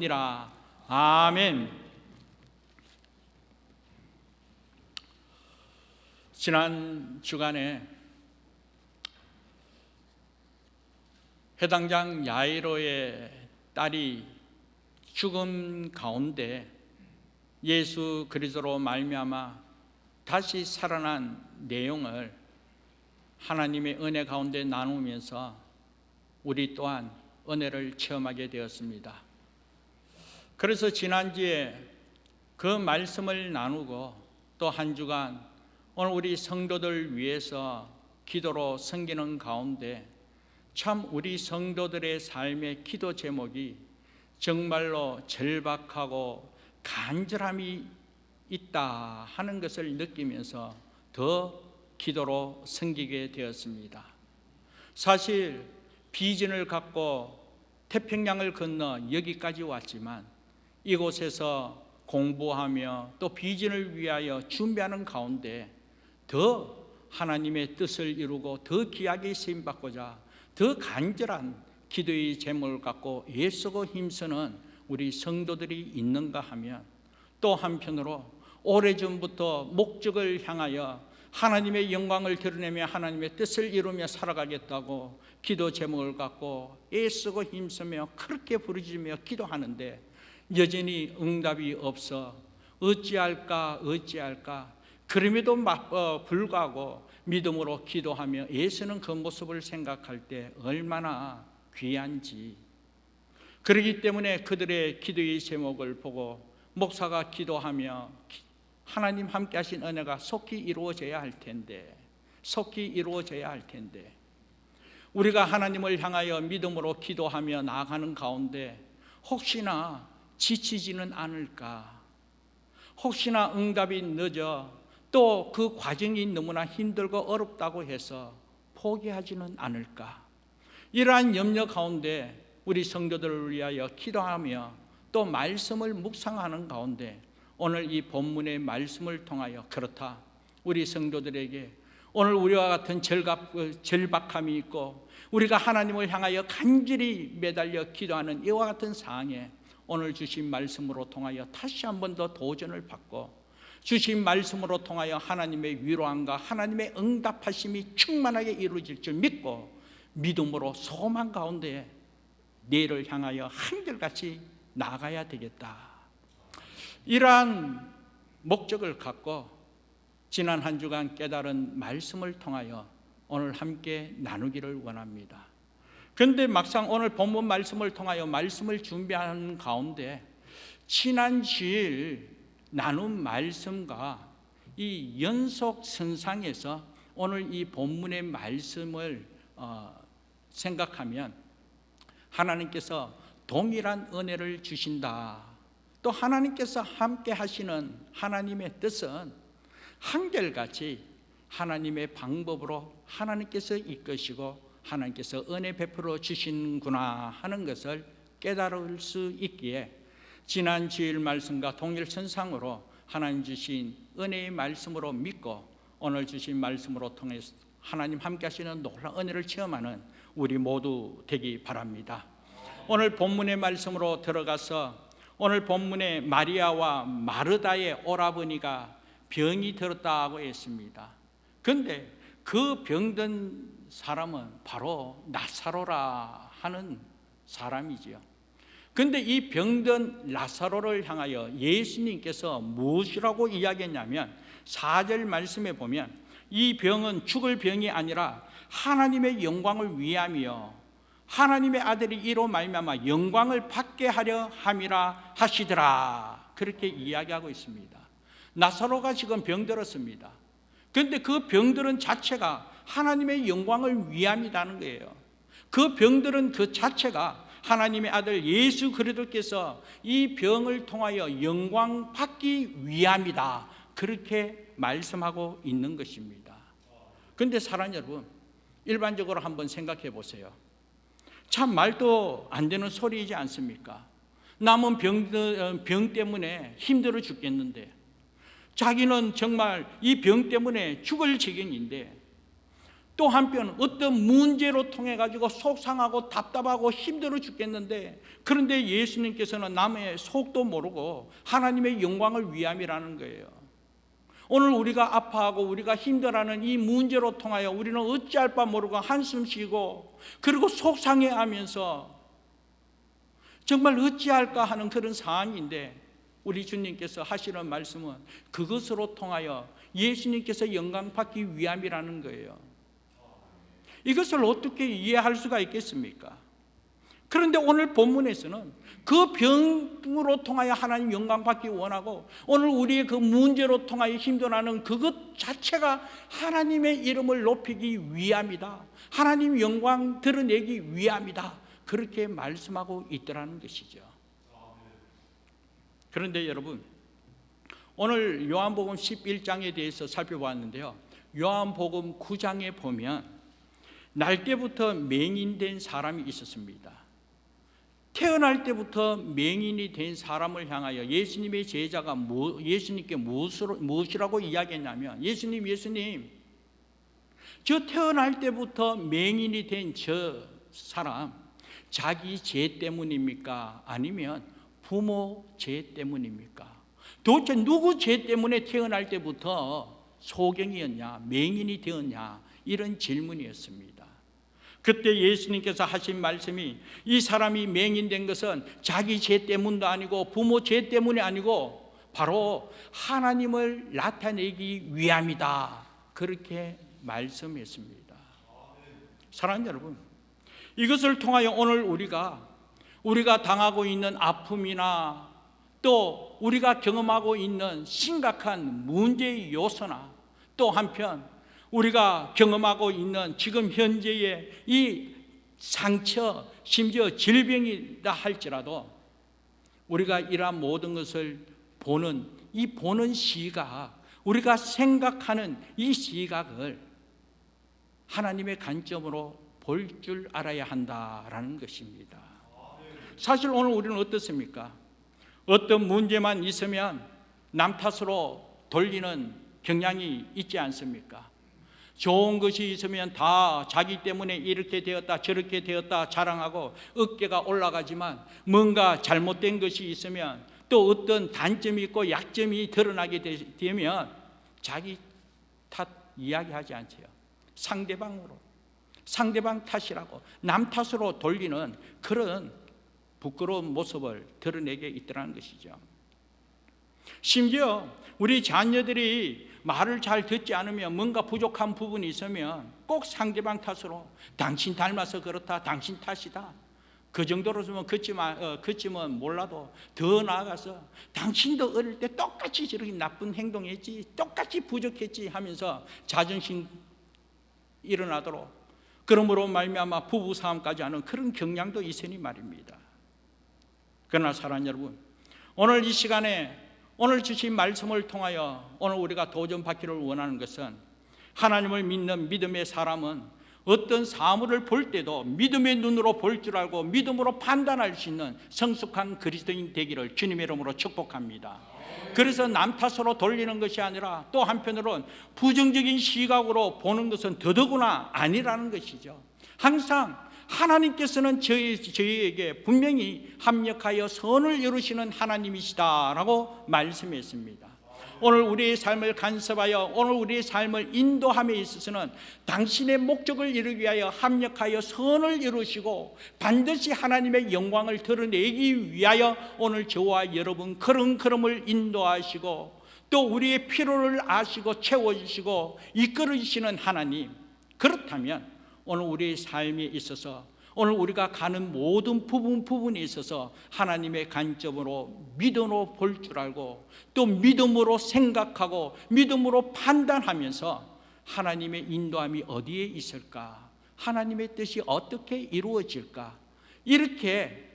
니라. 아멘. 지난 주간에 해당장 야이로의 딸이 죽음 가운데 예수 그리스도로 말미암아 다시 살아난 내용을 하나님의 은혜 가운데 나누면서 우리 또한 은혜를 체험하게 되었습니다. 그래서 지난주에 그 말씀을 나누고 또 한 주간 오늘 우리 성도들 위해서 기도로 섬기는 가운데 참 우리 성도들의 삶의 기도 제목이 정말로 절박하고 간절함이 있다 하는 것을 느끼면서 더 기도로 섬기게 되었습니다. 사실 비전을 갖고 태평양을 건너 여기까지 왔지만 이곳에서 공부하며 또 비전을 위하여 준비하는 가운데 더 하나님의 뜻을 이루고 더 귀하게 쓰임받고자 더 간절한 기도의 제목을 갖고 애쓰고 힘쓰는 우리 성도들이 있는가 하면 또 한편으로 오래전부터 목적을 향하여 하나님의 영광을 드러내며 하나님의 뜻을 이루며 살아가겠다고 기도 제목을 갖고 애쓰고 힘쓰며 그렇게 부르짖으며 기도하는데 여전히 응답이 없어 어찌할까 그럼에도 불구하고 믿음으로 기도하며 애쓰는 그 모습을 생각할 때 얼마나 귀한지. 그렇기 때문에 그들의 기도의 제목을 보고 목사가 기도하며 하나님 함께 하신 은혜가 속히 이루어져야 할 텐데 우리가 하나님을 향하여 믿음으로 기도하며 나아가는 가운데 혹시나 지치지는 않을까, 혹시나 응답이 늦어 또 그 과정이 너무나 힘들고 어렵다고 해서 포기하지는 않을까, 이러한 염려 가운데 우리 성도들을 위하여 기도하며 또 말씀을 묵상하는 가운데 오늘 이 본문의 말씀을 통하여 그렇다, 우리 성도들에게 오늘 우리와 같은 절박함이 있고 우리가 하나님을 향하여 간절히 매달려 기도하는 이와 같은 상황에 오늘 주신 말씀으로 통하여 다시 한 번 더 도전을 받고 주신 말씀으로 통하여 하나님의 위로함과 하나님의 응답하심이 충만하게 이루어질 줄 믿고 믿음으로 소망 가운데 내일을 향하여 한결같이 나아가야 되겠다. 이러한 목적을 갖고 지난 한 주간 깨달은 말씀을 통하여 오늘 함께 나누기를 원합니다. 그런데 막상 오늘 본문 말씀을 통하여 말씀을 준비하는 가운데 지난 주일 나눈 말씀과 이 연속선상에서 오늘 이 본문의 말씀을 생각하면 하나님께서 동일한 은혜를 주신다. 또 하나님께서 함께 하시는 하나님의 뜻은 한결같이 하나님의 방법으로 하나님께서 이끄시고 하나님께서 은혜 베풀어 주시는구나 하는 것을 깨달을 수 있기에 지난 주일 말씀과 동일선상으로 하나님 주신 은혜의 말씀으로 믿고 오늘 주신 말씀으로 통해서 하나님 함께 하시는 놀라운 은혜를 체험하는 우리 모두 되기 바랍니다. 오늘 본문의 말씀으로 들어가서 오늘 본문에 마리아와 마르다의 오라버니가 병이 들었다고 했습니다. 그런데 그 병든 사람은 바로 나사로라 하는 사람이지요. 그런데 이 병든 나사로를 향하여 예수님께서 무엇이라고 이야기했냐면 4절 말씀에 보면 이 병은 죽을 병이 아니라 하나님의 영광을 위함이요 하나님의 아들이 이로 말미암아 영광을 받게 하려 함이라 하시더라, 그렇게 이야기하고 있습니다. 나사로가 지금 병들었습니다. 그런데 그 병들은 자체가 하나님의 영광을 위함이라는 거예요. 그 병들은 그 자체가 하나님의 아들 예수 그리스도께서 이 병을 통하여 영광 받기 위함이다, 그렇게 말씀하고 있는 것입니다. 그런데 사랑 여러분, 일반적으로 한번 생각해 보세요. 참 말도 안 되는 소리이지 않습니까? 남은 병 때문에 힘들어 죽겠는데 자기는 정말 이 병 때문에 죽을 지경인데 또 한편 어떤 문제로 통해 가지고 속상하고 답답하고 힘들어 죽겠는데, 그런데 예수님께서는 남의 속도 모르고 하나님의 영광을 위함이라는 거예요. 오늘 우리가 아파하고 우리가 힘들어하는 이 문제로 통하여 우리는 어찌할 바 모르고 한숨 쉬고 그리고 속상해하면서 정말 어찌할까 하는 그런 상황인데, 우리 주님께서 하시는 말씀은 그것으로 통하여 예수님께서 영광 받기 위함이라는 거예요. 이것을 어떻게 이해할 수가 있겠습니까? 그런데 오늘 본문에서는 그 병으로 통하여 하나님 영광 받기 원하고, 오늘 우리의 그 문제로 통하여 힘들어하는 그것 자체가 하나님의 이름을 높이기 위함이다, 하나님 영광 드러내기 위함이다, 그렇게 말씀하고 있더라는 것이죠. 그런데 여러분, 오늘 요한복음 11장에 대해서 살펴보았는데요, 요한복음 9장에 보면 날때부터 맹인된 사람이 있었습니다. 태어날 때부터 맹인이 된 사람을 향하여 예수님의 제자가 예수님께 무엇이라고 이야기했냐면, 예수님, 저 태어날 때부터 맹인이 된 저 사람 자기 죄 때문입니까? 아니면 부모 죄 때문입니까? 도대체 누구 죄 때문에 태어날 때부터 소경이었냐, 맹인이 되었냐, 이런 질문이었습니다. 그때 예수님께서 하신 말씀이, 이 사람이 맹인된 것은 자기 죄 때문도 아니고 부모 죄 때문이 아니고 바로 하나님을 나타내기 위함이다, 그렇게 말씀했습니다. 사랑하는 여러분, 이것을 통하여 오늘 우리가 당하고 있는 아픔이나 또 우리가 경험하고 있는 심각한 문제의 요소나, 또 한편 우리가 경험하고 있는 지금 현재의 이 상처, 심지어 질병이다 할지라도 우리가 이러한 모든 것을 보는 시각, 우리가 생각하는 이 시각을 하나님의 관점으로 볼 줄 알아야 한다라는 것입니다. 사실 오늘 우리는 어떻습니까? 어떤 문제만 있으면 남 탓으로 돌리는 경향이 있지 않습니까? 좋은 것이 있으면 다 자기 때문에 이렇게 되었다 저렇게 되었다 자랑하고 어깨가 올라가지만, 뭔가 잘못된 것이 있으면 또 어떤 단점이 있고 약점이 드러나게 되면 자기 탓 이야기하지 않지요. 상대방 탓이라고 남 탓으로 돌리는 그런 부끄러운 모습을 드러내게 있더라는 것이죠. 심지어 우리 자녀들이 말을 잘 듣지 않으면, 뭔가 부족한 부분이 있으면 꼭 상대방 탓으로 당신 닮아서 그렇다, 당신 탓이다, 그 정도로서는 그치면 몰라도 더 나아가서 당신도 어릴 때 똑같이 저렇게 나쁜 행동했지, 똑같이 부족했지 하면서 자존심 일어나도록, 그러므로 말미암아 부부싸움까지 하는 그런 경향도 있으니 말입니다. 그러나 사랑하는 여러분, 오늘 이 시간에 오늘 주신 말씀을 통하여 오늘 우리가 도전받기를 원하는 것은, 하나님을 믿는 믿음의 사람은 어떤 사물을 볼 때도 믿음의 눈으로 볼 줄 알고 믿음으로 판단할 수 있는 성숙한 그리스도인 되기를 주님의 이름으로 축복합니다. 그래서 남 탓으로 돌리는 것이 아니라 또 한편으로는 부정적인 시각으로 보는 것은 더더구나 아니라는 것이죠. 항상 하나님께서는 저희에게 분명히 합력하여 선을 이루시는 하나님이시다라고 말씀했습니다. 오늘 우리의 삶을 간섭하여 오늘 우리의 삶을 인도함에 있어서는 당신의 목적을 이루기 위하여 합력하여 선을 이루시고 반드시 하나님의 영광을 드러내기 위하여 오늘 저와 여러분 걸음걸음을 인도하시고 또 우리의 필요를 아시고 채워주시고 이끌어주시는 하나님, 그렇다면 오늘 우리의 삶에 있어서 오늘 우리가 가는 모든 부분에 있어서 하나님의 관점으로 믿음으로 볼 줄 알고 또 믿음으로 생각하고 믿음으로 판단하면서 하나님의 인도함이 어디에 있을까, 하나님의 뜻이 어떻게 이루어질까, 이렇게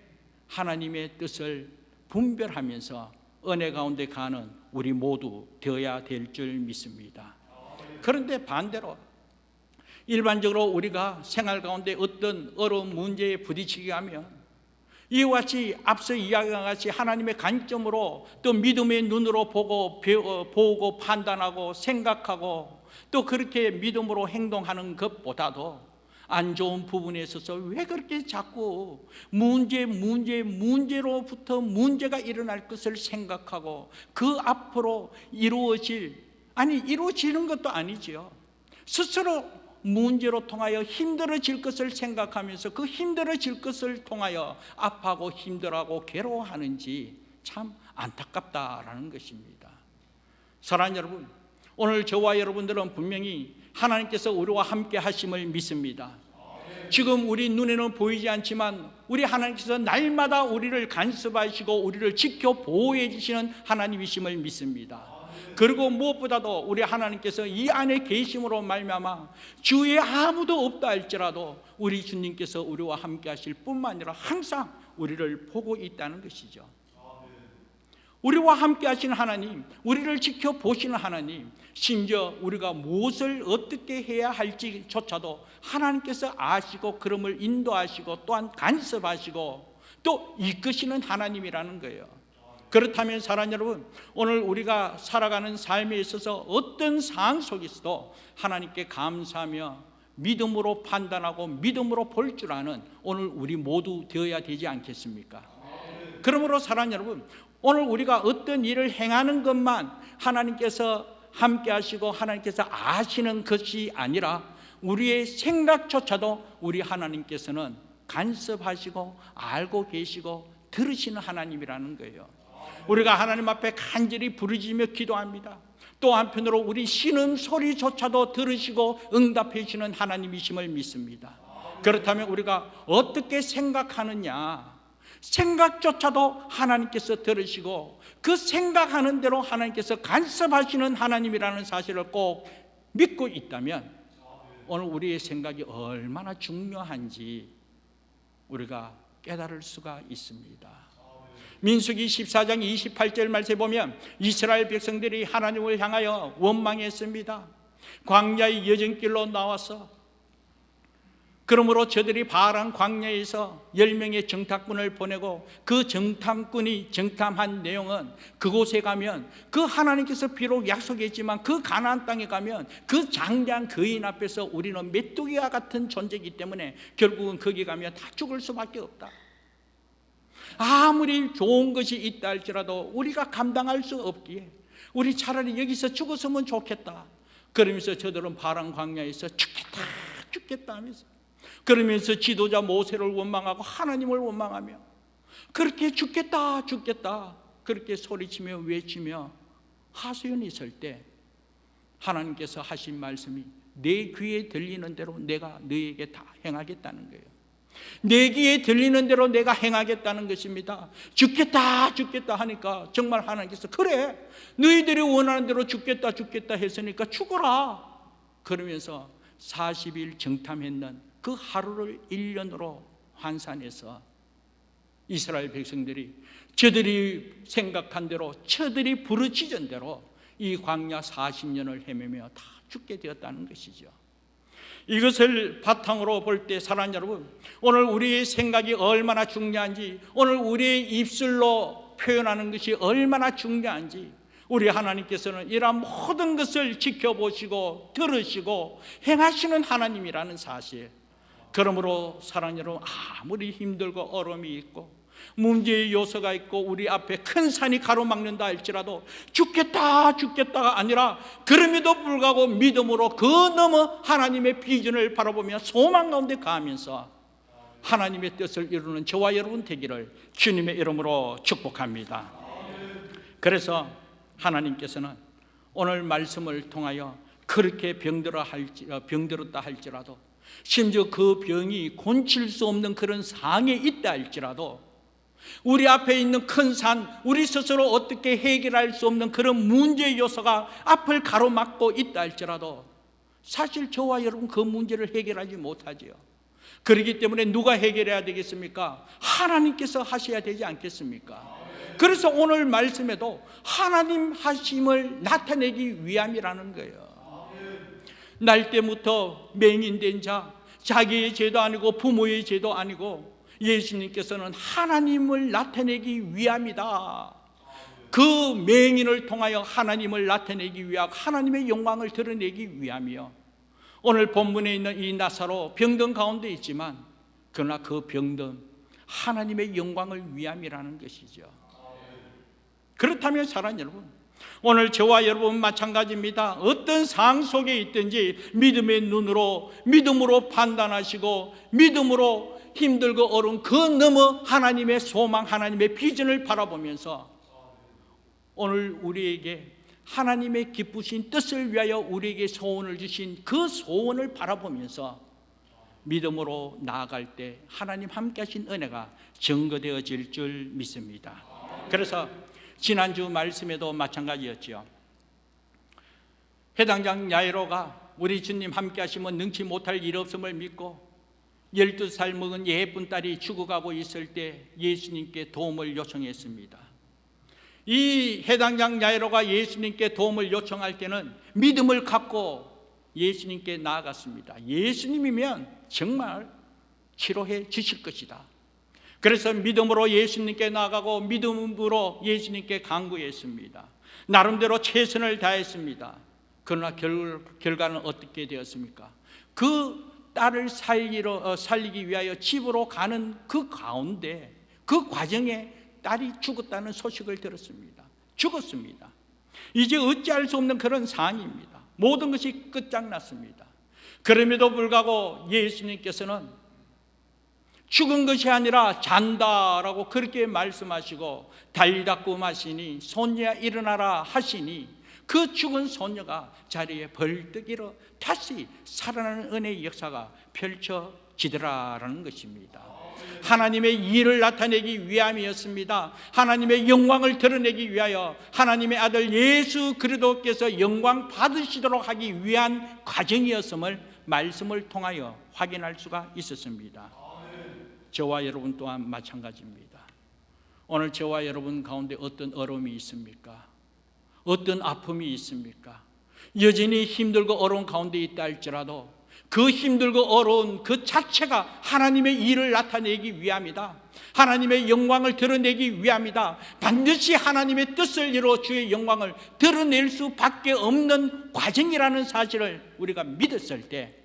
하나님의 뜻을 분별하면서 은혜 가운데 가는 우리 모두 되어야 될 줄 믿습니다. 그런데 반대로 일반적으로 우리가 생활 가운데 어떤 어려운 문제에 부딪히게 하면 이와 같이 앞서 이야기한 같이 하나님의 관점으로 또 믿음의 눈으로 보고 판단하고 생각하고 또 그렇게 믿음으로 행동하는 것보다도 안 좋은 부분에 있어서 왜 그렇게 자꾸 문제로부터 문제가 일어날 것을 생각하고 그 앞으로 이루어지는 것도 아니지요. 스스로 문제로 통하여 힘들어질 것을 생각하면서 그 힘들어질 것을 통하여 아파하고 힘들어하고 괴로워하는지 참 안타깝다라는 것입니다. 사랑하는 여러분, 오늘 저와 여러분들은 분명히 하나님께서 우리와 함께 하심을 믿습니다. 지금 우리 눈에는 보이지 않지만 우리 하나님께서 날마다 우리를 간섭하시고 우리를 지켜 보호해 주시는 하나님이심을 믿습니다. 그리고 무엇보다도 우리 하나님께서 이 안에 계심으로 말미암아 주위에 아무도 없다 할지라도 우리 주님께서 우리와 함께 하실 뿐만 아니라 항상 우리를 보고 있다는 것이죠. 우리와 함께 하시는 하나님, 우리를 지켜보시는 하나님, 심지어 우리가 무엇을 어떻게 해야 할지조차도 하나님께서 아시고 그름을 인도하시고 또한 간섭하시고 또 이끄시는 하나님이라는 거예요. 그렇다면 사랑하는 여러분, 오늘 우리가 살아가는 삶에 있어서 어떤 상황 속에서도 하나님께 감사하며 믿음으로 판단하고 믿음으로 볼 줄 아는 오늘 우리 모두 되어야 되지 않겠습니까? 그러므로 사랑하는 여러분, 오늘 우리가 어떤 일을 행하는 것만 하나님께서 함께 하시고 하나님께서 아시는 것이 아니라 우리의 생각조차도 우리 하나님께서는 간섭하시고 알고 계시고 들으시는 하나님이라는 거예요. 우리가 하나님 앞에 간절히 부르짖으며 기도합니다. 또 한편으로 우리 신음 소리조차도 들으시고 응답해 주시는 하나님이심을 믿습니다. 그렇다면 우리가 어떻게 생각하느냐, 생각조차도 하나님께서 들으시고 그 생각하는 대로 하나님께서 간섭하시는 하나님이라는 사실을 꼭 믿고 있다면 오늘 우리의 생각이 얼마나 중요한지 우리가 깨달을 수가 있습니다. 민수기 14장 28절 말씀에 보면 이스라엘 백성들이 하나님을 향하여 원망했습니다. 광야의 여정길로 나와서 그러므로 저들이 바란 광야에서 10명의 정탐꾼을 보내고 그 정탐꾼이 정탐한 내용은 그곳에 가면 그 하나님께서 비록 약속했지만 그 가나안 땅에 가면 그 장대한 거인 앞에서 우리는 메뚜기와 같은 존재이기 때문에 결국은 거기 가면 다 죽을 수밖에 없다. 아무리 좋은 것이 있다 할지라도 우리가 감당할 수 없기에 우리 차라리 여기서 죽었으면 좋겠다. 그러면서 저들은 바란 광야에서 죽겠다 하면서 그러면서 지도자 모세를 원망하고 하나님을 원망하며 그렇게 죽겠다 그렇게 소리치며 외치며 하소연이 있을 때 하나님께서 하신 말씀이 내 귀에 들리는 대로 내가 너에게 다 행하겠다는 거예요. 내 귀에 들리는 대로 내가 행하겠다는 것입니다. 죽겠다 하니까 정말 하나님께서 그래 너희들이 원하는 대로 죽겠다 했으니까 죽어라 그러면서 40일 정탐했는 그 하루를 1년으로 환산해서 이스라엘 백성들이 저들이 생각한 대로 저들이 부르짖은 대로 이 광야 40년을 헤매며 다 죽게 되었다는 것이죠. 이것을 바탕으로 볼 때 사랑하는 여러분, 오늘 우리의 생각이 얼마나 중요한지, 오늘 우리의 입술로 표현하는 것이 얼마나 중요한지 우리 하나님께서는 이러한 모든 것을 지켜보시고 들으시고 행하시는 하나님이라는 사실. 그러므로 사랑하는 여러분, 아무리 힘들고 어려움이 있고 문제의 요소가 있고 우리 앞에 큰 산이 가로막는다 할지라도 죽겠다가 아니라 그럼에도 불구하고 믿음으로 그 너머 하나님의 비전을 바라보며 소망 가운데 가면서 하나님의 뜻을 이루는 저와 여러분 되기를 주님의 이름으로 축복합니다. 그래서 하나님께서는 오늘 말씀을 통하여 그렇게 병들었다 할지라도 심지어 그 병이 고칠 수 없는 그런 상황에 있다 할지라도 우리 앞에 있는 큰 산, 우리 스스로 어떻게 해결할 수 없는 그런 문제의 요소가 앞을 가로막고 있다 할지라도 사실 저와 여러분 그 문제를 해결하지 못하지요. 그렇기 때문에 누가 해결해야 되겠습니까? 하나님께서 하셔야 되지 않겠습니까? 그래서 오늘 말씀에도 하나님 하심을 나타내기 위함이라는 거예요. 날 때부터 맹인된 자, 자기의 죄도 아니고 부모의 죄도 아니고 예수님께서는 하나님을 나타내기 위함이다. 그 맹인을 통하여 하나님을 나타내기 위하고 하나님의 영광을 드러내기 위함이요. 오늘 본문에 있는 이 나사로 병든 가운데 있지만 그러나 그 병든 하나님의 영광을 위함이라는 것이죠. 그렇다면 사랑하는 여러분, 오늘 저와 여러분 마찬가지입니다. 어떤 상황 속에 있든지 믿음의 눈으로 믿음으로 판단하시고 믿음으로 힘들고 어려운 그 너머 하나님의 소망, 하나님의 비전을 바라보면서 오늘 우리에게 하나님의 기쁘신 뜻을 위하여 우리에게 소원을 주신 그 소원을 바라보면서 믿음으로 나아갈 때 하나님 함께 하신 은혜가 증거되어질 줄 믿습니다. 그래서 지난주 말씀에도 마찬가지였죠. 해당장 야이로가 우리 주님 함께 하시면 능치 못할 일 없음을 믿고 12살 먹은 예쁜 딸이 죽어가고 있을 때 예수님께 도움을 요청했습니다. 이 해당장 야이로가 예수님께 도움을 요청할 때는 믿음을 갖고 예수님께 나아갔습니다. 예수님이면 정말 치료해 주실 것이다. 그래서 믿음으로 예수님께 나아가고 믿음으로 예수님께 간구했습니다. 나름대로 최선을 다했습니다. 그러나 결과는 어떻게 되었습니까? 그 딸을 살리기 위하여 집으로 가는 그 가운데 그 과정에 딸이 죽었다는 소식을 들었습니다. 죽었습니다. 이제 어찌할 수 없는 그런 상황입니다. 모든 것이 끝장났습니다. 그럼에도 불구하고 예수님께서는 죽은 것이 아니라 잔다라고 그렇게 말씀하시고 달리다 꿈하시니 손녀야 일어나라 하시니 그 죽은 손녀가 자리에 벌떡 일어 다시 살아나는 은혜의 역사가 펼쳐지더라라는 것입니다. 하나님의 일을 나타내기 위함이었습니다. 하나님의 영광을 드러내기 위하여 하나님의 아들 예수 그리스도께서 영광 받으시도록 하기 위한 과정이었음을 말씀을 통하여 확인할 수가 있었습니다. 저와 여러분 또한 마찬가지입니다. 오늘 저와 여러분 가운데 어떤 어려움이 있습니까? 어떤 아픔이 있습니까? 여전히 힘들고 어려운 가운데 있다 할지라도 그 힘들고 어려운 그 자체가 하나님의 일을 나타내기 위함이다. 하나님의 영광을 드러내기 위함이다. 반드시 하나님의 뜻을 이루어 주의 영광을 드러낼 수밖에 없는 과정이라는 사실을 우리가 믿었을 때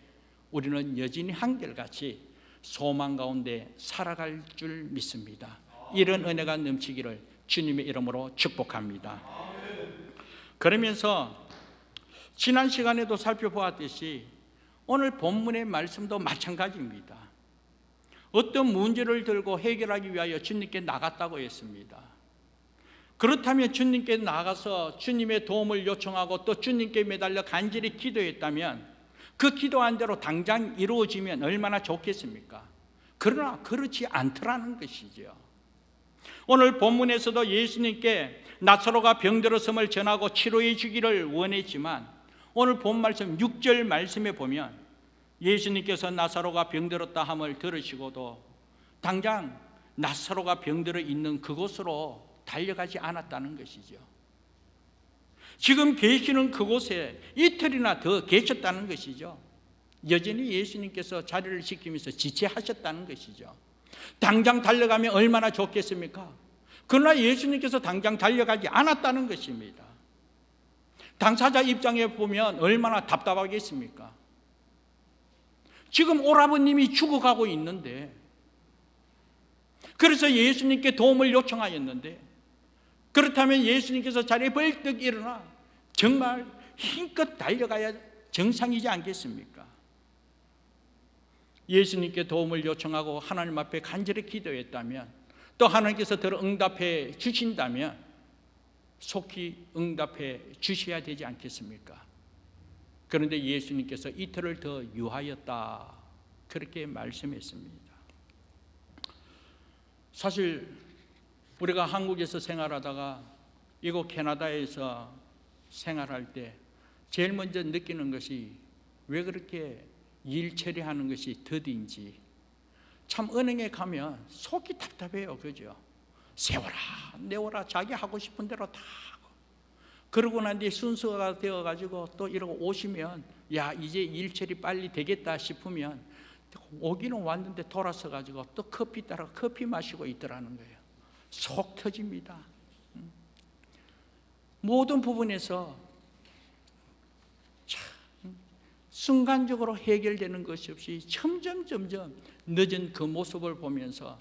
우리는 여전히 한결같이 소망 가운데 살아갈 줄 믿습니다. 이런 은혜가 넘치기를 주님의 이름으로 축복합니다. 그러면서 지난 시간에도 살펴보았듯이 오늘 본문의 말씀도 마찬가지입니다. 어떤 문제를 들고 해결하기 위하여 주님께 나갔다고 했습니다. 그렇다면 주님께 나가서 주님의 도움을 요청하고 또 주님께 매달려 간절히 기도했다면 그 기도한 대로 당장 이루어지면 얼마나 좋겠습니까? 그러나 그렇지 않더라는 것이죠. 오늘 본문에서도 예수님께 나사로가 병들었음을 전하고 치료해 주기를 원했지만 오늘 본 말씀 6절 말씀에 보면 예수님께서 나사로가 병들었다 함을 들으시고도 당장 나사로가 병들어 있는 그곳으로 달려가지 않았다는 것이죠. 지금 계시는 그곳에 이틀이나 더 계셨다는 것이죠. 여전히 예수님께서 자리를 지키면서 지체하셨다는 것이죠. 당장 달려가면 얼마나 좋겠습니까? 그러나 예수님께서 당장 달려가지 않았다는 것입니다. 당사자 입장에 보면 얼마나 답답하겠습니까? 지금 오라버님이 죽어가고 있는데, 그래서 예수님께 도움을 요청하였는데, 그렇다면 예수님께서 자리에 벌떡 일어나 정말 힘껏 달려가야 정상이지 않겠습니까? 예수님께 도움을 요청하고 하나님 앞에 간절히 기도했다면, 또 하나님께서 들어 응답해 주신다면 속히 응답해 주셔야 되지 않겠습니까? 그런데 예수님께서 이틀을 더 유하였다, 그렇게 말씀했습니다. 사실 우리가 한국에서 생활하다가 이곳 캐나다에서 생활할 때 제일 먼저 느끼는 것이 왜 그렇게 일 처리하는 것이 더딘지, 참 은행에 가면 속이 답답해요. 그죠? 세워라 내워라 자기 하고 싶은 대로 다 하고, 그러고 난 뒤에 순서가 되어가지고 또 이러고 오시면 야 이제 일 처리 빨리 되겠다 싶으면 오기는 왔는데 돌아서 가지고 또 커피 따라 커피 마시고 있더라는 거예요. 속 터집니다. 모든 부분에서 참 순간적으로 해결되는 것이 없이 점점 늦은 그 모습을 보면서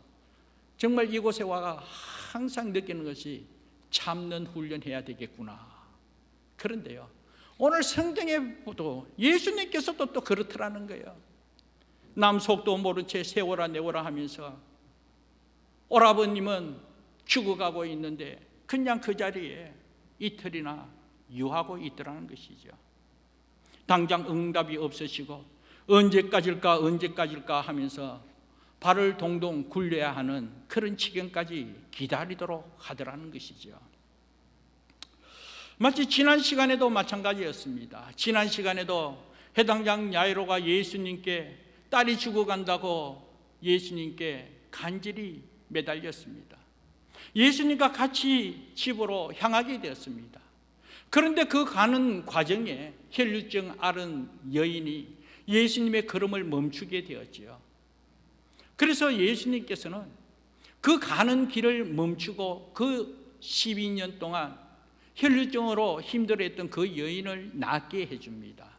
정말 이곳에 와가 항상 느끼는 것이 참는 훈련해야 되겠구나. 그런데요, 오늘 성경에 보도 예수님께서도 또 그렇더라는 거예요. 남 속도 모른 채 세워라 내워라 하면서 오라버님은 죽어가고 있는데 그냥 그 자리에 이틀이나 유하고 있더라는 것이죠. 당장 응답이 없으시고 언제까지일까 하면서 발을 동동 굴려야 하는 그런 지경까지 기다리도록 하더라는 것이죠. 마치 지난 시간에도 마찬가지였습니다. 지난 시간에도 해당장 야이로가 예수님께 딸이 죽어간다고 예수님께 간절히 매달렸습니다. 예수님과 같이 집으로 향하게 되었습니다. 그런데 그 가는 과정에 혈류증 앓은 여인이 예수님의 걸음을 멈추게 되었지요. 그래서 예수님께서는 그 가는 길을 멈추고 그 12년 동안 혈류증으로 힘들어했던 그 여인을 낫게 해줍니다.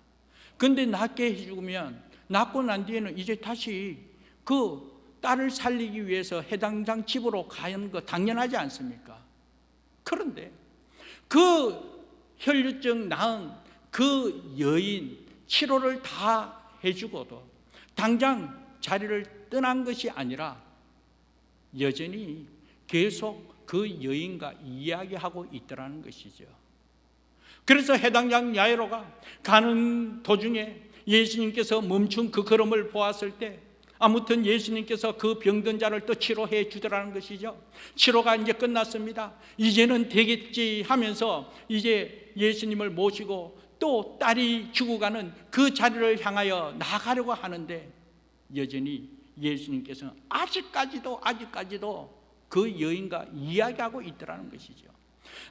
그런데 낫게 해주면 낫고 난 뒤에는 이제 다시 그 딸을 살리기 위해서 해당장 집으로 가는 거 당연하지 않습니까? 그런데 그 혈류증 나은 그 여인 치료를 다 해주고도 당장 자리를 떠난 것이 아니라 여전히 계속 그 여인과 이야기하고 있더라는 것이죠. 그래서 해당장 야이로가 가는 도중에 예수님께서 멈춘 그 걸음을 보았을 때 아무튼 예수님께서 그 병든 자를 또 치료해 주더라는 것이죠. 치료가 이제 끝났습니다. 이제는 되겠지 하면서 이제 예수님을 모시고 또 딸이 죽어가는 그 자리를 향하여 나가려고 하는데 여전히 예수님께서는 아직까지도 그 여인과 이야기하고 있더라는 것이죠.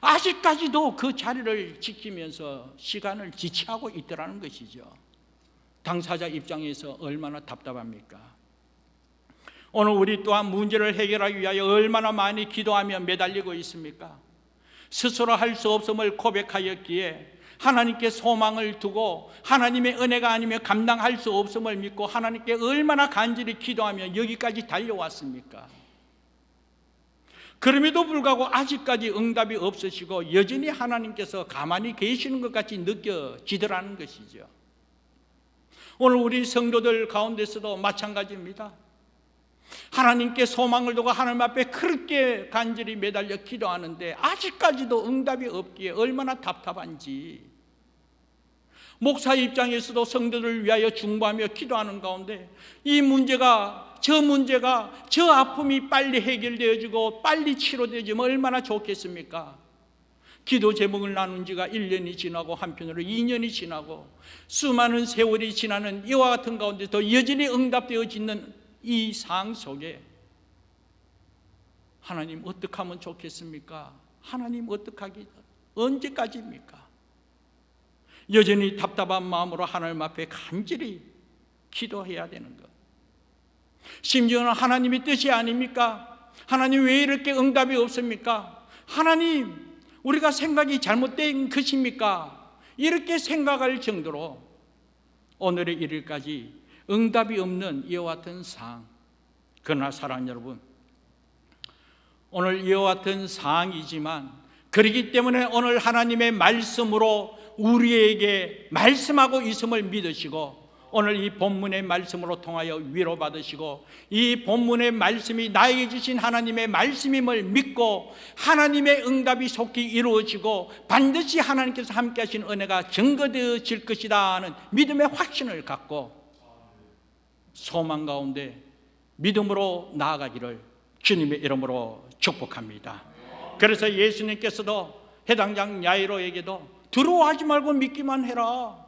아직까지도 그 자리를 지키면서 시간을 지체하고 있더라는 것이죠. 당사자 입장에서 얼마나 답답합니까? 오늘 우리 또한 문제를 해결하기 위하여 얼마나 많이 기도하며 매달리고 있습니까? 스스로 할 수 없음을 고백하였기에 하나님께 소망을 두고 하나님의 은혜가 아니면 감당할 수 없음을 믿고 하나님께 얼마나 간절히 기도하며 여기까지 달려왔습니까? 그럼에도 불구하고 아직까지 응답이 없으시고 여전히 하나님께서 가만히 계시는 것 같이 느껴지더라는 것이죠. 오늘 우리 성도들 가운데서도 마찬가지입니다. 하나님께 소망을 두고 하나님 앞에 그렇게 간절히 매달려 기도하는데 아직까지도 응답이 없기에 얼마나 답답한지, 목사 입장에서도 성도들을 위하여 중보하며 기도하는 가운데 이 문제가 저 아픔이 빨리 해결되어지고 빨리 치료되어지면 얼마나 좋겠습니까? 기도 제목을 나눈 지가 1년이 지나고 한편으로 2년이 지나고 수많은 세월이 지나는 이와 같은 가운데도 여전히 응답되어지는 이 상황 속에 하나님 어떻게 하면 좋겠습니까? 하나님 어떻게 언제까지입니까? 여전히 답답한 마음으로 하나님 앞에 간절히 기도해야 되는 것. 심지어는 하나님의 뜻이 아닙니까? 하나님 왜 이렇게 응답이 없습니까? 하나님 우리가 생각이 잘못된 것입니까? 이렇게 생각할 정도로 오늘의 일일까지 응답이 없는 이와 같은 상황. 그러나 사랑하는 여러분, 오늘 이와 같은 상황이지만 그렇기 때문에 오늘 하나님의 말씀으로 우리에게 말씀하고 있음을 믿으시고 오늘 이 본문의 말씀으로 통하여 위로받으시고 이 본문의 말씀이 나에게 주신 하나님의 말씀임을 믿고 하나님의 응답이 속히 이루어지고 반드시 하나님께서 함께 하신 은혜가 증거되어질 것이다 하는 믿음의 확신을 갖고 소망 가운데 믿음으로 나아가기를 주님의 이름으로 축복합니다. 그래서 예수님께서도 해당장 야이로에게도 두려워하지 말고 믿기만 해라.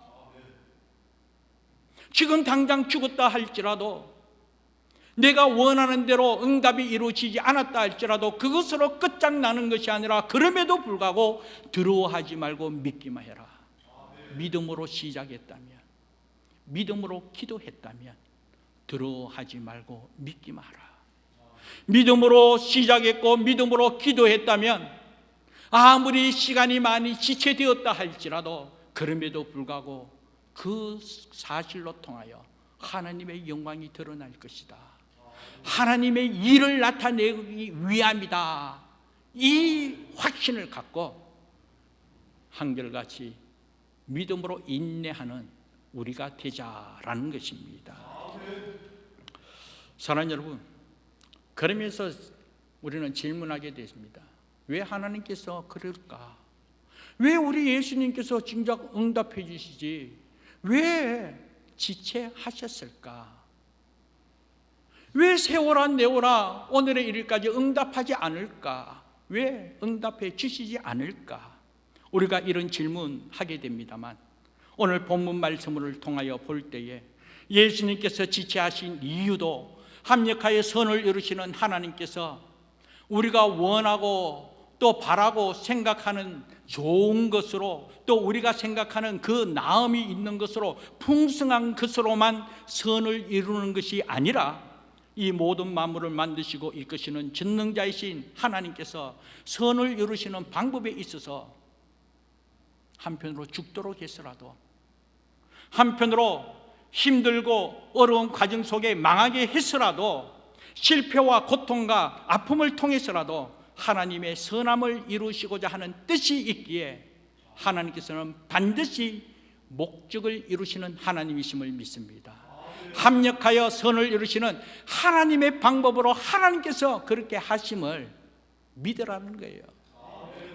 지금 당장 죽었다 할지라도 내가 원하는 대로 응답이 이루어지지 않았다 할지라도 그것으로 끝장나는 것이 아니라 그럼에도 불구하고 두려워하지 말고 믿기만 해라. 믿음으로 시작했다면, 믿음으로 기도했다면 두려워하지 말고 믿기만 하라. 믿음으로 시작했고 믿음으로 기도했다면 아무리 시간이 많이 지체되었다 할지라도 그럼에도 불구하고 그 사실로 통하여 하나님의 영광이 드러날 것이다. 하나님의 일을 나타내기 위함이다. 이 확신을 갖고 한결같이 믿음으로 인내하는 우리가 되자라는 것입니다. 사랑하는 여러분, 그러면서 우리는 질문하게 됐습니다. 왜 하나님께서 그럴까? 왜 우리 예수님께서 진작 응답해 주시지 왜 지체하셨을까? 왜 세월아 내월아 오늘의 일까지 응답하지 않을까? 왜 응답해 주시지 않을까? 우리가 이런 질문하게 됩니다만 오늘 본문 말씀을 통하여 볼 때에 예수님께서 지체하신 이유도 합력하여 선을 이루시는 하나님께서 우리가 원하고 또 바라고 생각하는 좋은 것으로 또 우리가 생각하는 그 나음이 있는 것으로 풍성한 것으로만 선을 이루는 것이 아니라 이 모든 만물을 만드시고 이끄시는 전능자이신 하나님께서 선을 이루시는 방법에 있어서 한편으로 죽도록 해서라도 한편으로 힘들고 어려운 과정 속에 망하게 해서라도 실패와 고통과 아픔을 통해서라도 하나님의 선함을 이루시고자 하는 뜻이 있기에 하나님께서는 반드시 목적을 이루시는 하나님이심을 믿습니다. 합력하여 선을 이루시는 하나님의 방법으로 하나님께서 그렇게 하심을 믿으라는 거예요.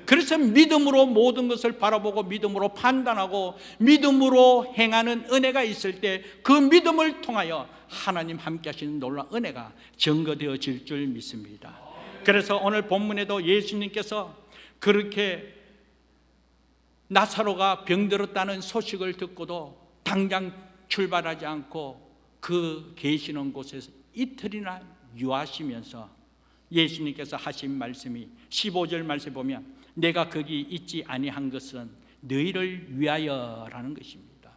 그래서 믿음으로 모든 것을 바라보고 믿음으로 판단하고 믿음으로 행하는 은혜가 있을 때 그 믿음을 통하여 하나님 함께 하시는 놀라운 은혜가 증거되어질 줄 믿습니다. 그래서 오늘 본문에도 예수님께서 그렇게 나사로가 병들었다는 소식을 듣고도 당장 출발하지 않고 그 계시는 곳에서 이틀이나 유하시면서 예수님께서 하신 말씀이 15절 말씀에 보면 내가 거기 있지 아니한 것은 너희를 위하여라는 것입니다.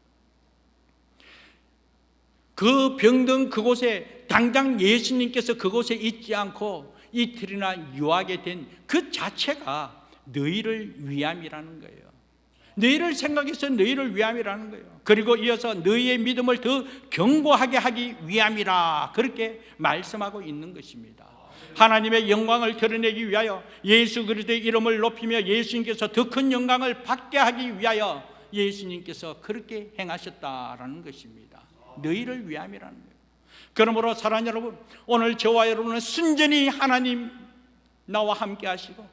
그 병든 그곳에 당장 예수님께서 그곳에 있지 않고 이틀이나 유하게 된 그 자체가 너희를 위함이라는 거예요. 너희를 생각해서 너희를 위함이라는 거예요. 그리고 이어서 너희의 믿음을 더 견고하게 하기 위함이라 그렇게 말씀하고 있는 것입니다. 하나님의 영광을 드러내기 위하여 예수 그리스도의 이름을 높이며 예수님께서 더 큰 영광을 받게 하기 위하여 예수님께서 그렇게 행하셨다라는 것입니다. 너희를 위함이라는 거예요. 그러므로 사랑하는 여러분, 오늘 저와 여러분은 순전히 하나님 나와 함께 하시고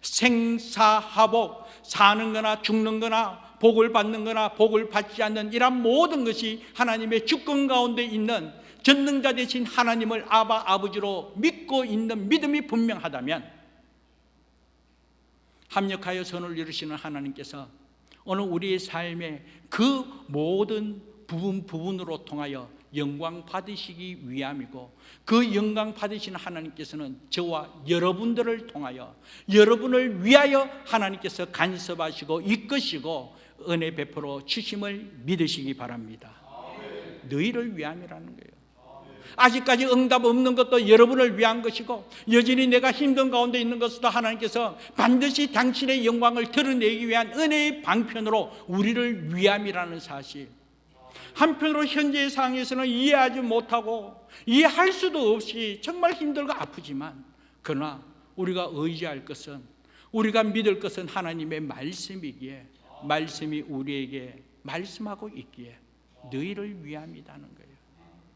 생사하복, 사는 거나 죽는 거나 복을 받는 거나 복을 받지 않는 이런 모든 것이 하나님의 주권 가운데 있는 전능자 되신 하나님을 아바 아버지로 믿고 있는 믿음이 분명하다면 합력하여 선을 이루시는 하나님께서 오늘 우리의 삶의 그 모든 부분으로 통하여 영광 받으시기 위함이고 그 영광 받으시는 하나님께서는 저와 여러분들을 통하여 여러분을 위하여 하나님께서 간섭하시고 이끄시고 은혜 베풀어 주심을 믿으시기 바랍니다. 너희를 위함이라는 거예요. 아직까지 응답 없는 것도 여러분을 위한 것이고 여전히 내가 힘든 가운데 있는 것도 하나님께서 반드시 당신의 영광을 드러내기 위한 은혜의 방편으로 우리를 위함이라는 사실, 한편으로 현재의 상황에서는 이해하지 못하고 이해할 수도 없이 정말 힘들고 아프지만 그러나 우리가 의지할 것은 우리가 믿을 것은 하나님의 말씀이기에 말씀이 우리에게 말씀하고 있기에 너희를 위함이라는 거예요.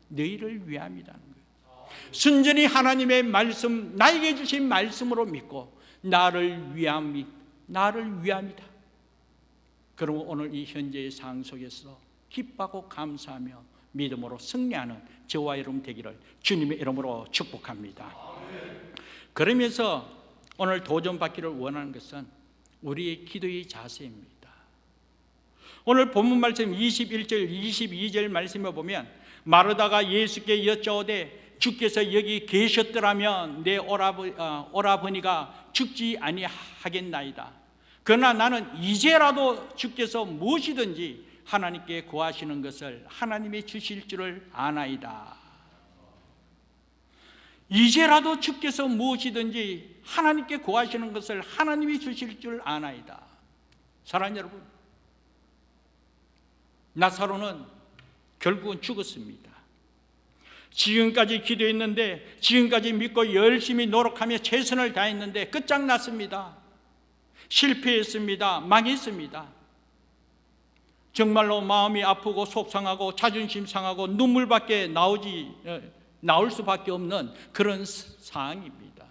너희를 위함이라는 거예요. 순전히 하나님의 말씀, 나에게 주신 말씀으로 믿고 나를 위함이다. 그러면 오늘 이 현재의 상황 속에서 기뻐하고 감사하며 믿음으로 승리하는 저와 여러분 되기를 주님의 이름으로 축복합니다. 그러면서 오늘 도전받기를 원하는 것은 우리의 기도의 자세입니다. 오늘 본문 말씀 21절 22절 말씀에 보면 마르다가 예수께 여짜오되 주께서 여기 계셨더라면 내 오라버니가 죽지 아니하겠나이다. 그러나 나는 이제라도 주께서 무엇이든지 하나님께 구하시는 것을 하나님이 주실 줄을 아나이다. 이제라도 주께서 무엇이든지 하나님께 구하시는 것을 하나님이 주실 줄 아나이다. 사랑하는 여러분, 나사로는 결국은 죽었습니다. 지금까지 기도했는데, 지금까지 믿고 열심히 노력하며 최선을 다했는데 끝장났습니다. 실패했습니다. 망했습니다. 정말로 마음이 아프고 속상하고 자존심 상하고 눈물밖에 나올 수밖에 없는 그런 상황입니다.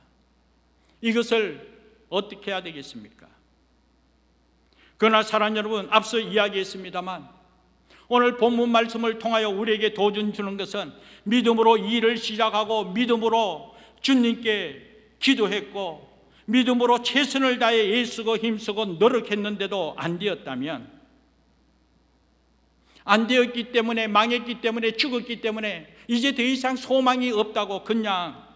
이것을 어떻게 해야 되겠습니까? 그러나 사랑하는 여러분, 앞서 이야기했습니다만 오늘 본문 말씀을 통하여 우리에게 도전 주는 것은 믿음으로 일을 시작하고 믿음으로 주님께 기도했고 믿음으로 최선을 다해 애쓰고 힘쓰고 노력했는데도 안 되었다면, 안 되었기 때문에, 망했기 때문에, 죽었기 때문에 이제 더 이상 소망이 없다고, 그냥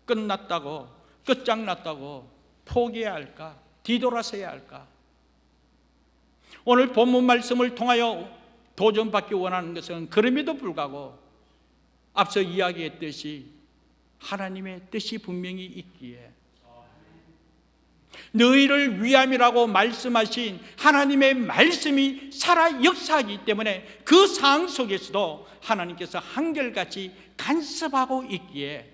끝났다고, 끝장났다고 포기해야 할까? 뒤돌아서야 할까? 오늘 본문 말씀을 통하여 도전받기 원하는 것은 그럼에도 불구하고 앞서 이야기했듯이 하나님의 뜻이 분명히 있기에, 너희를 위함이라고 말씀하신 하나님의 말씀이 살아 역사하기 때문에 그 상황 속에서도 하나님께서 한결같이 간섭하고 있기에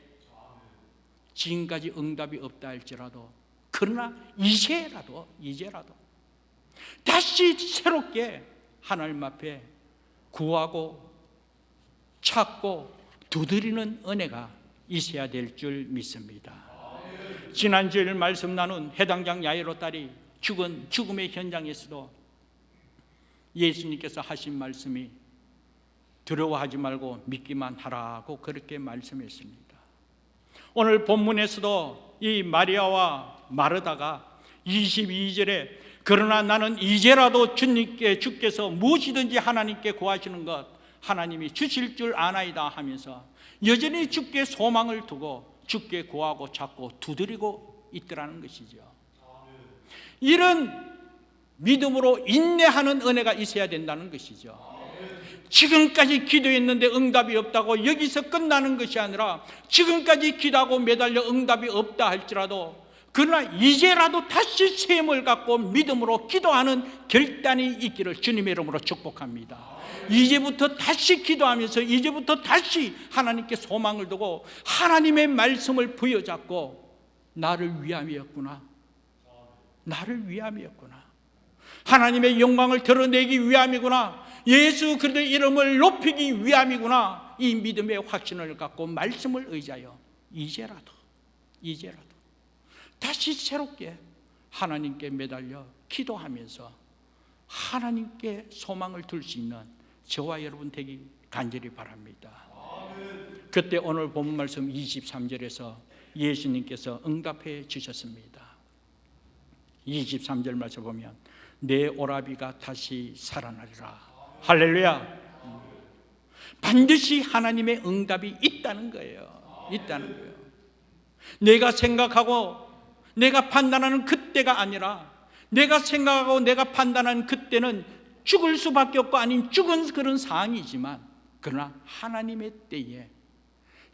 지금까지 응답이 없다 할지라도, 그러나 이제라도 다시 새롭게 하나님 앞에 구하고 찾고 두드리는 은혜가 있어야 될 줄 믿습니다. 지난주일 말씀 나눈 해당장 야이로 딸이 죽은 죽음의 현장에서도 예수님께서 하신 말씀이 두려워하지 말고 믿기만 하라고 그렇게 말씀했습니다. 오늘 본문에서도 이 마리아와 마르다가 22절에 그러나 나는 이제라도 주께서 무엇이든지 하나님께 구하시는 것 하나님이 주실 줄 아나이다 하면서 여전히 주께 소망을 두고 주께 구하고 찾고 두드리고 있더라는 것이죠. 이런 믿음으로 인내하는 은혜가 있어야 된다는 것이죠. 지금까지 기도했는데 응답이 없다고 여기서 끝나는 것이 아니라 지금까지 기도하고 매달려 응답이 없다 할지라도 그러나 이제라도 다시 셈을 갖고 믿음으로 기도하는 결단이 있기를 주님의 이름으로 축복합니다. 이제부터 다시 기도하면서 이제부터 다시 하나님께 소망을 두고 하나님의 말씀을 부여잡고 나를 위함이었구나, 나를 위함이었구나, 하나님의 영광을 드러내기 위함이구나, 예수 그리스도의 이름을 높이기 위함이구나, 이 믿음의 확신을 갖고 말씀을 의지하여 이제라도 다시 새롭게 하나님께 매달려 기도하면서 하나님께 소망을 둘 수 있는 저와 여러분 되기 간절히 바랍니다. 그때 오늘 본문 말씀 23절에서 예수님께서 응답해 주셨습니다. 23절 말씀 보면 내 오라비가 다시 살아나리라. 할렐루야. 반드시 하나님의 응답이 있다는 거예요. 있다는 거예요. 내가 생각하고 내가 판단하는 그때가 아니라, 내가 생각하고 내가 판단하는 그때는 죽을 수밖에 없고 아닌 죽은 그런 상황이지만, 그러나 하나님의 때에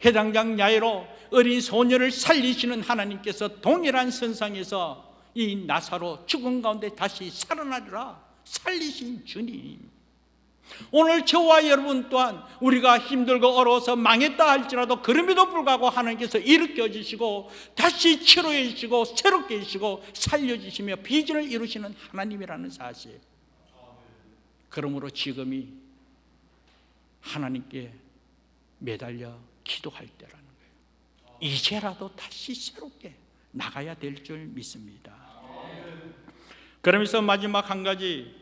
해당장 야이로 어린 소녀를 살리시는 하나님께서 동일한 선상에서 이 나사로 죽은 가운데 다시 살아나리라 살리신 주님, 오늘 저와 여러분 또한 우리가 힘들고 어려워서 망했다 할지라도 그럼에도 불구하고 하나님께서 일으켜 주시고 다시 치료해 주시고 새롭게 해주시고 살려주시며 비전을 이루시는 하나님이라는 사실, 그러므로 지금이 하나님께 매달려 기도할 때라는 거예요. 이제라도 다시 새롭게 나가야 될 줄 믿습니다. 그러면서 마지막 한 가지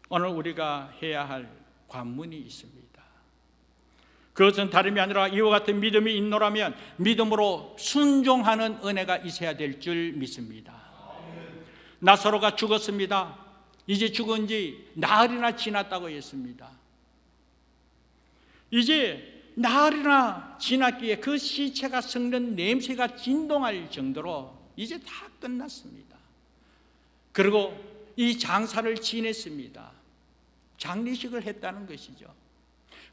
오늘 우리가 해야 할 관문이 있습니다. 그것은 다름이 아니라 이와 같은 믿음이 있노라면 믿음으로 순종하는 은혜가 있어야 될 줄 믿습니다. 나사로가 죽었습니다. 이제 죽은 지 나흘이나 지났다고 했습니다. 이제 나흘이나 지났기에 그 시체가 썩는 냄새가 진동할 정도로 이제 다 끝났습니다. 그리고 이 장사를 지냈습니다. 장례식을 했다는 것이죠.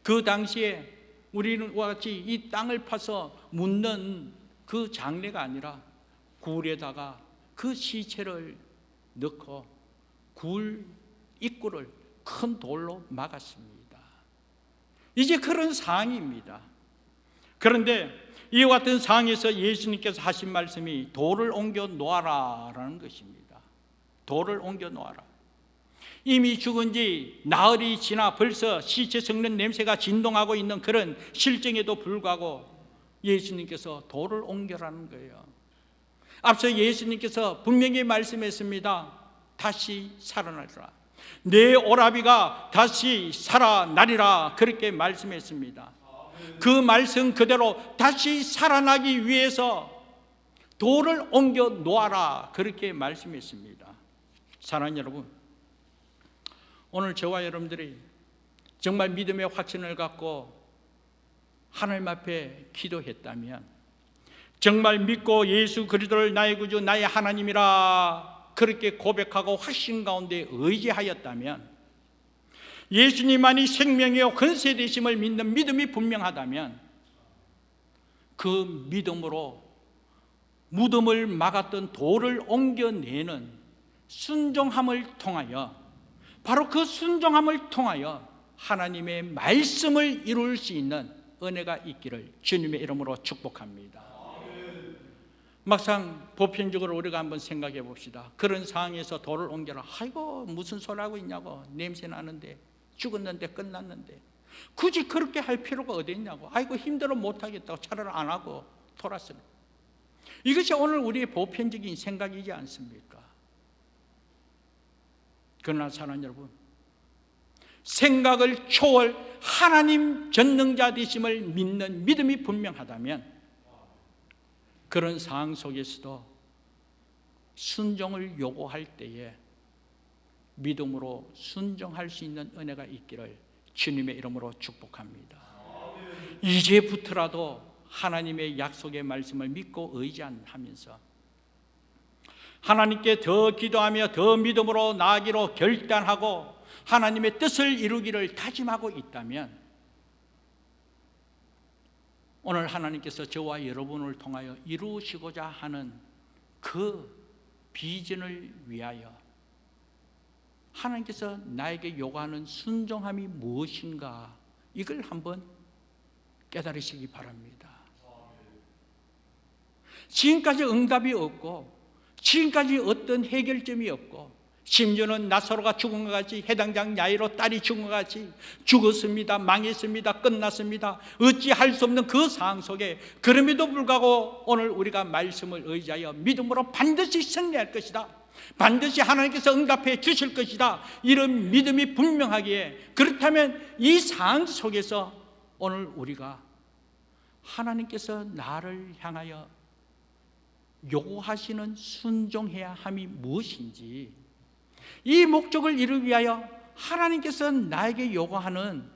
그 당시에 우리는 같이 이 땅을 파서 묻는 그 장례가 아니라 굴에다가 그 시체를 넣고 굴 입구를 큰 돌로 막았습니다. 이제 그런 상황입니다. 그런데 이와 같은 상황에서 예수님께서 하신 말씀이 돌을 옮겨 놓아라라는 것입니다. 돌을 옮겨 놓아라. 이미 죽은 지 나흘이 지나 벌써 시체 썩는 냄새가 진동하고 있는 그런 실정에도 불구하고 예수님께서 돌을 옮겨라는 거예요. 앞서 예수님께서 분명히 말씀했습니다. 다시 살아나리라. 내 오라비가 다시 살아나리라. 그렇게 말씀했습니다. 그 말씀 그대로 다시 살아나기 위해서 돌을 옮겨 놓아라. 그렇게 말씀했습니다. 사랑하는 여러분, 오늘 저와 여러분들이 정말 믿음의 확신을 갖고 하나님 앞에 기도했다면, 정말 믿고 예수 그리스도를 나의 구주 나의 하나님이라 그렇게 고백하고 확신 가운데 의지하였다면, 예수님만이 생명이요 근세 되심을 믿는 믿음이 분명하다면, 그 믿음으로 무덤을 막았던 돌을 옮겨내는 순종함을 통하여, 바로 그 순종함을 통하여 하나님의 말씀을 이룰 수 있는 은혜가 있기를 주님의 이름으로 축복합니다. 막상 보편적으로 우리가 한번 생각해 봅시다. 그런 상황에서 돌을 옮겨라. 아이고 무슨 소리 하고 있냐고. 냄새 나는데, 죽었는데 끝났는데 굳이 그렇게 할 필요가 어디 있냐고. 아이고 힘들어 못하겠다고 차라리 안 하고 돌았으니. 이것이 오늘 우리의 보편적인 생각이지 않습니까? 그러나 사랑하는 여러분, 생각을 초월 하나님 전능자 되심을 믿는 믿음이 분명하다면, 그런 상황 속에서도 순종을 요구할 때에 믿음으로 순종할 수 있는 은혜가 있기를 주님의 이름으로 축복합니다. 이제부터라도 하나님의 약속의 말씀을 믿고 의지하면서 하나님께 더 기도하며 더 믿음으로 나아가기로 결단하고 하나님의 뜻을 이루기를 다짐하고 있다면, 오늘 하나님께서 저와 여러분을 통하여 이루시고자 하는 그 비전을 위하여 하나님께서 나에게 요구하는 순종함이 무엇인가, 이걸 한번 깨달으시기 바랍니다. 지금까지 응답이 없고, 지금까지 어떤 해결점이 없고, 심지어는 나사로가 죽은 것 같이, 해당장 야이로 딸이 죽은 것 같이 죽었습니다, 망했습니다, 끝났습니다, 어찌할 수 없는 그 상황 속에, 그럼에도 불구하고 오늘 우리가 말씀을 의지하여 믿음으로 반드시 승리할 것이다, 반드시 하나님께서 응답해 주실 것이다, 이런 믿음이 분명하기에, 그렇다면 이 상황 속에서 오늘 우리가 하나님께서 나를 향하여 요구하시는 순종해야 함이 무엇인지, 이 목적을 이루기 위하여 하나님께서 나에게 요구하는,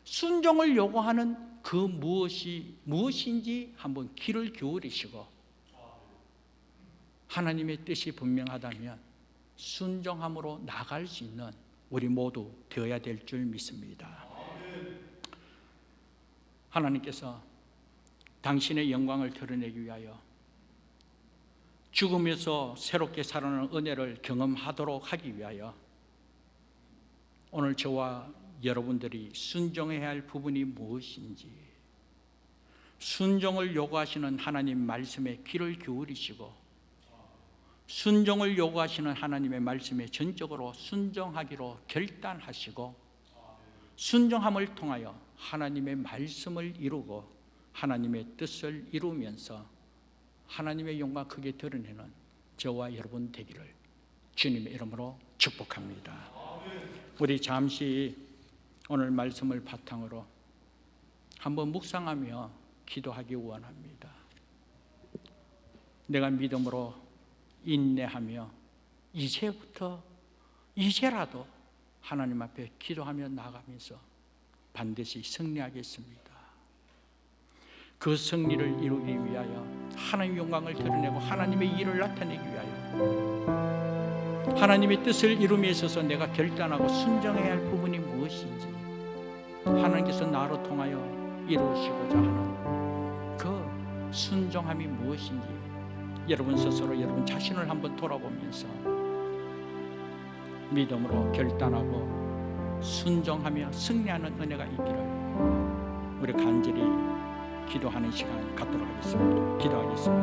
순종을 요구하는 그 무엇이 무엇인지 한번 귀를 기울이시고, 하나님의 뜻이 분명하다면 순종함으로 나갈 수 있는 우리 모두 되어야 될 줄 믿습니다. 하나님께서 당신의 영광을 드러내기 위하여 죽음에서 새롭게 살아나는 은혜를 경험하도록 하기 위하여 오늘 저와 여러분들이 순종해야 할 부분이 무엇인지, 순종을 요구하시는 하나님 말씀에 귀를 기울이시고, 순종을 요구하시는 하나님의 말씀에 전적으로 순종하기로 결단하시고, 순종함을 통하여 하나님의 말씀을 이루고 하나님의 뜻을 이루면서 하나님의 영광 크게 드러내는 저와 여러분 되기를 주님의 이름으로 축복합니다. 우리 잠시 오늘 말씀을 바탕으로 한번 묵상하며 기도하기 원합니다. 내가 믿음으로 인내하며 이제라도 하나님 앞에 기도하며 나가면서 반드시 승리하겠습니다. 그 승리를 이루기 위하여 하나님의 영광을 드러내고 하나님의 일을 나타내기 위하여 하나님의 뜻을 이룸에 있어서 내가 결단하고 순종해야 할 부분이 무엇인지 하나님께서 나로 통하여 이루시고자 하는 그 순종함이 무엇인지 여러분 스스로 여러분 자신을 한번 돌아보면서 믿음으로 결단하고 순종하며 승리하는 은혜가 있기를 우리 간절히 기도하는 시간 갖도록 하겠습니다. 기도하겠습니다.